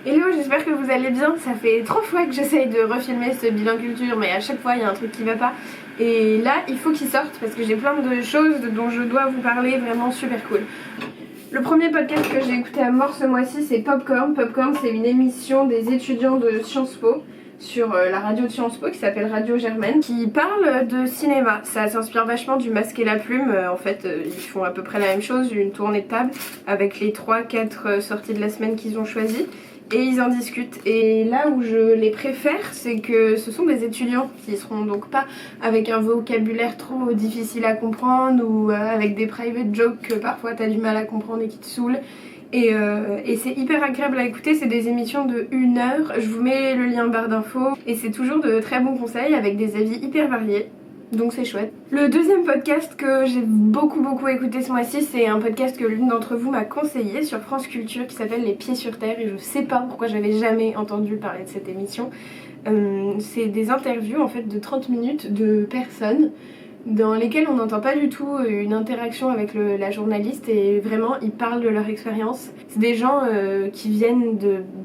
Hello, j'espère que vous allez bien. Ça fait 3 fois que j'essaye de refilmer ce bilan culture, mais à chaque fois il y a un truc qui va pas. Et là, il faut qu'il sorte parce que j'ai plein de choses dont je dois vous parler, vraiment super cool. Le premier podcast que j'ai écouté à mort ce mois-ci, c'est Popcorn. Popcorn, c'est une émission des étudiants de Sciences Po sur la radio de Sciences Po qui s'appelle Radio Germaine, qui parle de cinéma. Ça s'inspire vachement du Masque et la Plume. En fait, ils font à peu près la même chose, une tournée de table avec les 3-4 sorties de la semaine qu'ils ont choisies. Et ils en discutent. Et là où je les préfère, c'est que ce sont des étudiants qui seront donc pas avec un vocabulaire trop difficile à comprendre ou avec des private jokes que parfois t'as du mal à comprendre et qui te saoulent. Et c'est hyper agréable à écouter, c'est des émissions de 1 heure, je vous mets le lien en barre d'infos et c'est toujours de très bons conseils avec des avis hyper variés. Donc c'est chouette. Le deuxième podcast que j'ai beaucoup écouté ce mois-ci, c'est un podcast que l'une d'entre vous m'a conseillé sur France Culture qui s'appelle Les Pieds sur Terre et je sais pas pourquoi j'avais jamais entendu parler de cette émission. C'est des interviews en fait de 30 minutes de personnes dans lesquelles on n'entend pas du tout une interaction avec la journaliste et vraiment ils parlent de leur expérience. C'est des gens qui viennent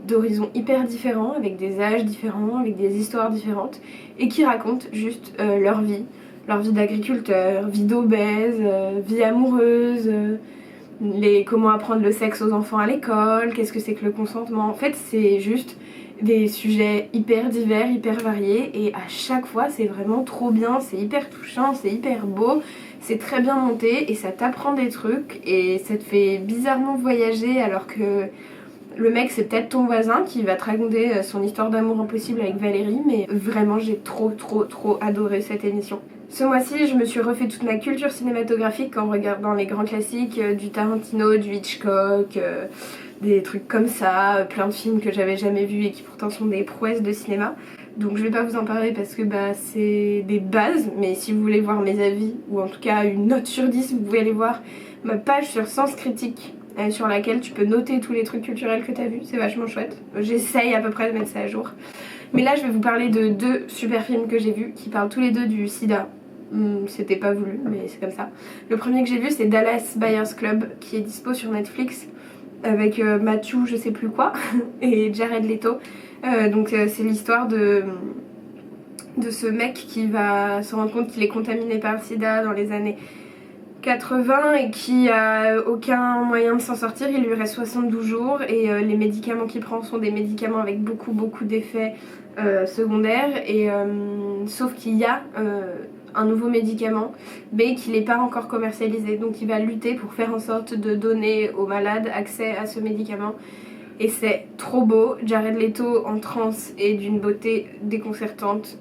d'horizons hyper différents, avec des âges différents, avec des histoires différentes et qui racontent juste leur vie d'agriculteur, vie d'obèse, vie amoureuse, comment apprendre le sexe aux enfants à l'école, qu'est-ce que c'est que le consentement. En fait c'est juste des sujets hyper divers, hyper variés et à chaque fois c'est vraiment trop bien, c'est hyper touchant, c'est hyper beau, c'est très bien monté et ça t'apprend des trucs et ça te fait bizarrement voyager alors que le mec c'est peut-être ton voisin qui va te raconter son histoire d'amour impossible avec Valérie, mais vraiment j'ai trop adoré cette émission. Ce mois-ci je me suis refait toute ma culture cinématographique en regardant les grands classiques du Tarantino, du Hitchcock, des trucs comme ça, plein de films que j'avais jamais vus et qui pourtant sont des prouesses de cinéma. Donc je vais pas vous en parler parce que c'est des bases, mais si vous voulez voir mes avis, ou en tout cas une note sur 10, vous pouvez aller voir ma page sur Sens Critique, sur laquelle tu peux noter tous les trucs culturels que t'as vus, c'est vachement chouette. J'essaye à peu près de mettre ça à jour. Mais là je vais vous parler de 2 super films que j'ai vus, qui parlent tous les 2 du sida. C'était pas voulu, mais c'est comme ça. Le premier que j'ai vu c'est Dallas Buyers Club, qui est dispo sur Netflix, avec Matthew je sais plus quoi et Jared Leto. Donc c'est l'histoire de ce mec qui va se rendre compte qu'il est contaminé par le sida dans les années 80 et qui a aucun moyen de s'en sortir. Il lui reste 72 jours et les médicaments qu'il prend sont des médicaments avec beaucoup d'effets secondaires et sauf qu'il y a un nouveau médicament mais qu'il n'est pas encore commercialisé, donc il va lutter pour faire en sorte de donner aux malades accès à ce médicament et c'est trop beau. Jared Leto en transe et d'une beauté déconcertante.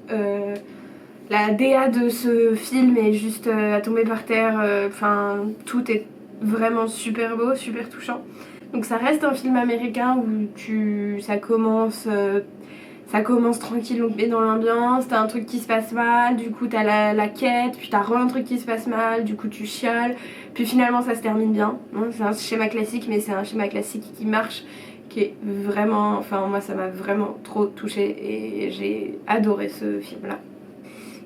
La DA de ce film est juste à tomber par terre, tout est vraiment super beau, super touchant. Donc ça reste un film américain où ça commence tranquille, on te met dans l'ambiance, t'as un truc qui se passe mal, du coup t'as la quête, puis t'as un truc qui se passe mal, du coup tu chiales, puis finalement ça se termine bien. C'est un schéma classique, mais c'est un schéma classique qui marche, qui est vraiment, moi ça m'a vraiment trop touchée et j'ai adoré ce film là.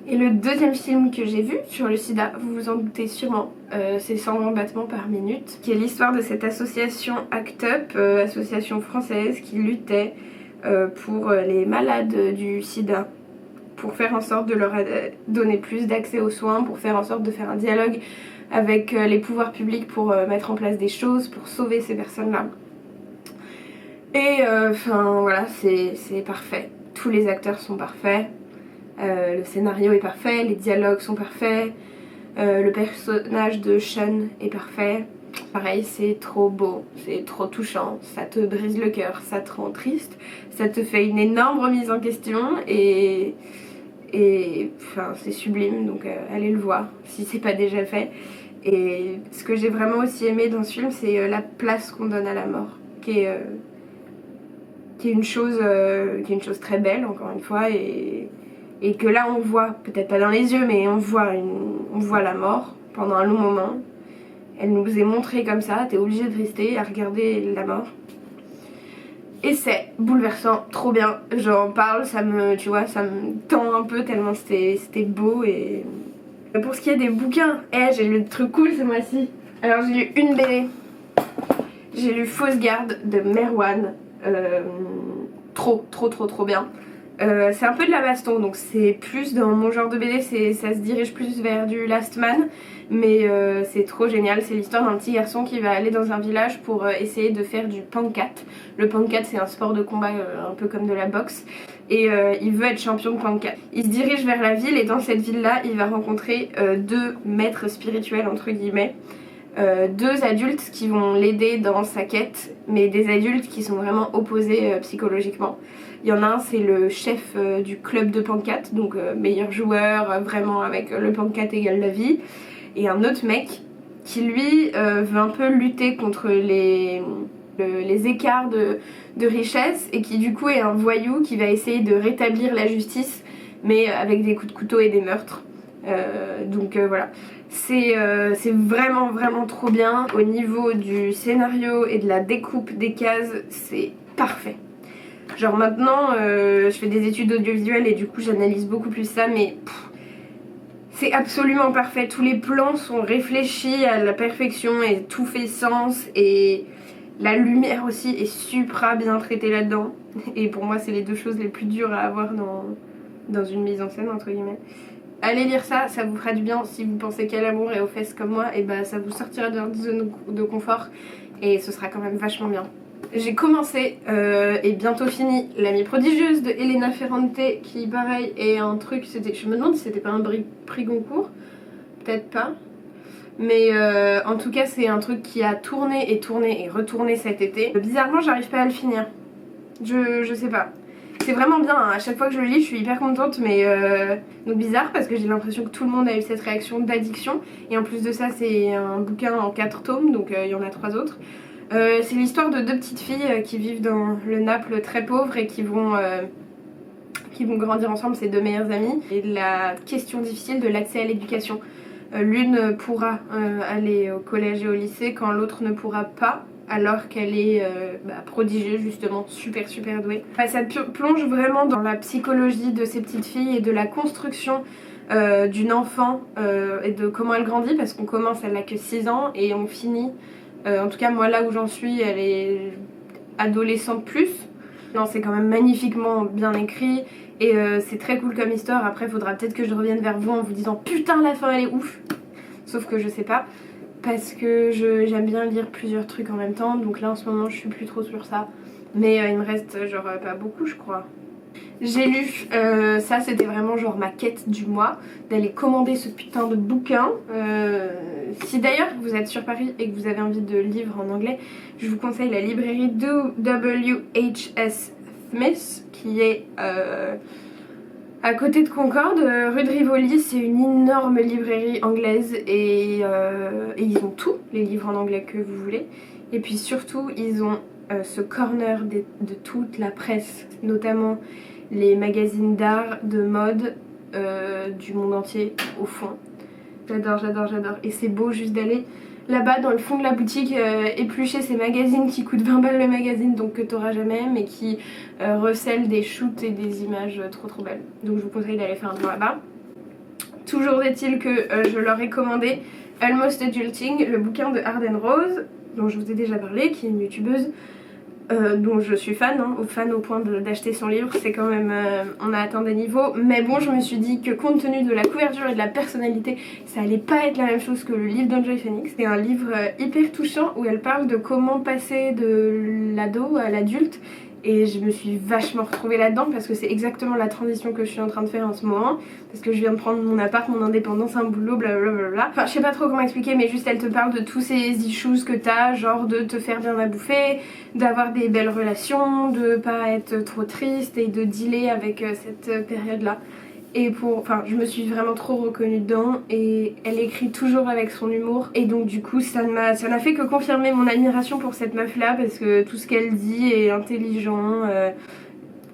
Et le deuxième film que j'ai vu sur le sida, vous vous en doutez sûrement, c'est 120 battements par minute, qui est l'histoire de cette association ACT UP, association française qui luttait pour les malades du sida, pour faire en sorte de leur donner plus d'accès aux soins, pour faire en sorte de faire un dialogue avec les pouvoirs publics pour mettre en place des choses, pour sauver ces personnes-là. Et voilà, c'est parfait. Tous les acteurs sont parfaits. Le scénario est parfait, les dialogues sont parfaits, le personnage de Sean est parfait. Pareil, c'est trop beau, c'est trop touchant, ça te brise le cœur, ça te rend triste, ça te fait une énorme remise en question et c'est sublime, donc allez le voir si c'est pas déjà fait. Et ce que j'ai vraiment aussi aimé dans ce film, c'est la place qu'on donne à la mort, qui est une chose très belle encore une fois et que là on voit, peut-être pas dans les yeux, mais on voit la mort pendant un long moment. Elle nous est montrée comme ça, t'es obligé de rester à regarder la mort. Et c'est bouleversant, trop bien. J'en parle, ça me tend un peu tellement c'était beau. Et pour ce qui est des bouquins, j'ai lu des trucs cool ce mois-ci. Alors j'ai lu une BD. J'ai lu Fausse Garde de Merwan. Trop bien. C'est un peu de la baston, donc c'est plus dans mon genre de BD, ça se dirige plus vers du Last Man, mais c'est trop génial. C'est l'histoire d'un petit garçon qui va aller dans un village pour essayer de faire du pankat. Le pankat, c'est un sport de combat un peu comme de la boxe, et il veut être champion de pankat. Il se dirige vers la ville, et dans cette ville-là, il va rencontrer deux maîtres spirituels, entre guillemets. Deux adultes qui vont l'aider dans sa quête, mais des adultes qui sont vraiment opposés psychologiquement. Il y en a un, c'est le chef du club de pankat, donc meilleur joueur, vraiment avec le pankat égale la vie. Et un autre mec qui lui veut un peu lutter contre les écarts de richesse, et qui du coup est un voyou qui va essayer de rétablir la justice, mais avec des coups de couteau et des meurtres. Donc voilà, c'est vraiment trop bien. Au niveau du scénario et de la découpe des cases, c'est parfait. Genre maintenant je fais des études audiovisuelles et du coup j'analyse beaucoup plus ça, mais c'est absolument parfait. Tous les plans sont réfléchis à la perfection et tout fait sens, et la lumière aussi est super bien traitée là-dedans, et pour moi c'est les deux choses les plus dures à avoir dans une mise en scène, entre guillemets. Allez lire ça, ça vous fera du bien. Si vous pensez qu'à l'amour et aux fesses comme moi, et bah ça vous sortira de votre zone de confort, et ce sera quand même vachement bien. J'ai commencé et bientôt fini L'Amie prodigieuse de Elena Ferrante, qui pareil est un truc, je me demande si c'était pas un prix Goncourt, peut-être pas. Mais en tout cas c'est un truc qui a tourné et retourné cet été. Bizarrement j'arrive pas à le finir, je sais pas. C'est vraiment bien, hein. À chaque fois que je le lis je suis hyper contente, mais donc bizarre parce que j'ai l'impression que tout le monde a eu cette réaction d'addiction, et en plus de ça c'est un bouquin en 4 tomes, donc il y en a 3 autres. C'est l'histoire de deux petites filles qui vivent dans le Naples très pauvre et qui vont grandir ensemble, ces deux meilleures amies, et la question difficile de l'accès à l'éducation. L'une pourra aller au collège et au lycée quand l'autre ne pourra pas, alors qu'elle est prodigieuse, justement, super douée. Ça plonge vraiment dans la psychologie de ces petites filles et de la construction d'une enfant et de comment elle grandit, parce qu'on commence, elle n'a que 6 ans et on finit, en tout cas moi là où j'en suis, elle est adolescente plus. Non, c'est quand même magnifiquement bien écrit, et c'est très cool comme histoire. Après faudra peut-être que je revienne vers vous en vous disant putain la fin elle est ouf, sauf que je sais pas, parce que j'aime bien lire plusieurs trucs en même temps, donc là en ce moment je suis plus trop sur ça, mais il me reste genre pas beaucoup je crois. J'ai lu, ça c'était vraiment genre ma quête du mois, d'aller commander ce putain de bouquin. Si d'ailleurs vous êtes sur Paris et que vous avez envie de livres en anglais, je vous conseille la librairie W.H.S. Smith, qui est à côté de Concorde, rue de Rivoli. C'est une énorme librairie anglaise, et ils ont tous les livres en anglais que vous voulez. Et puis surtout ils ont ce corner de toute la presse, notamment les magazines d'art, de mode du monde entier au fond. J'adore. Et c'est beau juste d'aller là-bas dans le fond de la boutique éplucher ces magazines qui coûtent 20 balles le magazine, donc que t'auras jamais, mais qui recèlent des shoots et des images trop belles. Donc je vous conseille d'aller faire un tour là-bas. Toujours est-il que je leur ai commandé Almost Adulting, le bouquin de Arden Rose, dont je vous ai déjà parlé, qui est une youtubeuse dont je suis fan, fan au point d'acheter son livre. C'est quand même, on a atteint des niveaux, mais bon, je me suis dit que compte tenu de la couverture et de la personnalité, ça allait pas être la même chose que le livre d'Enjoy Phoenix. C'est un livre hyper touchant où elle parle de comment passer de l'ado à l'adulte, et je me suis vachement retrouvée là-dedans parce que c'est exactement la transition que je suis en train de faire en ce moment, parce que je viens de prendre mon appart, mon indépendance, un boulot, blablabla. Enfin, je sais pas trop comment expliquer, mais juste elle te parle de tous ces issues que t'as, genre de te faire bien à bouffer, d'avoir des belles relations, de pas être trop triste et de dealer avec cette période-là. Et je me suis vraiment trop reconnue dedans, et elle écrit toujours avec son humour, et donc du coup ça n'a fait que confirmer mon admiration pour cette meuf là, parce que tout ce qu'elle dit est intelligent,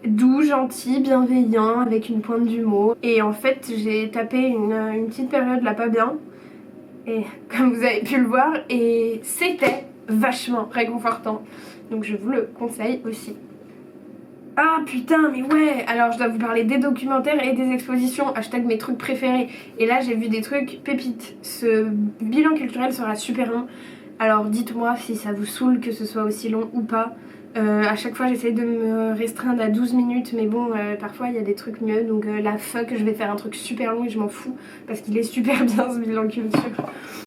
doux, gentil, bienveillant, avec une pointe d'humour. Et en fait j'ai tapé une petite période là pas bien, et comme vous avez pu le voir, et c'était vachement réconfortant, donc je vous le conseille aussi. Ah putain, mais ouais, alors je dois vous parler des documentaires et des expositions, hashtag mes trucs préférés. Et là j'ai vu des trucs pépites. Ce bilan culturel sera super long, alors dites-moi si ça vous saoule que ce soit aussi long ou pas. À chaque fois j'essaye de me restreindre à 12 minutes mais bon parfois il y a des trucs mieux donc là fuck je vais faire un truc super long et je m'en fous parce qu'il est super bien ce bilan culture.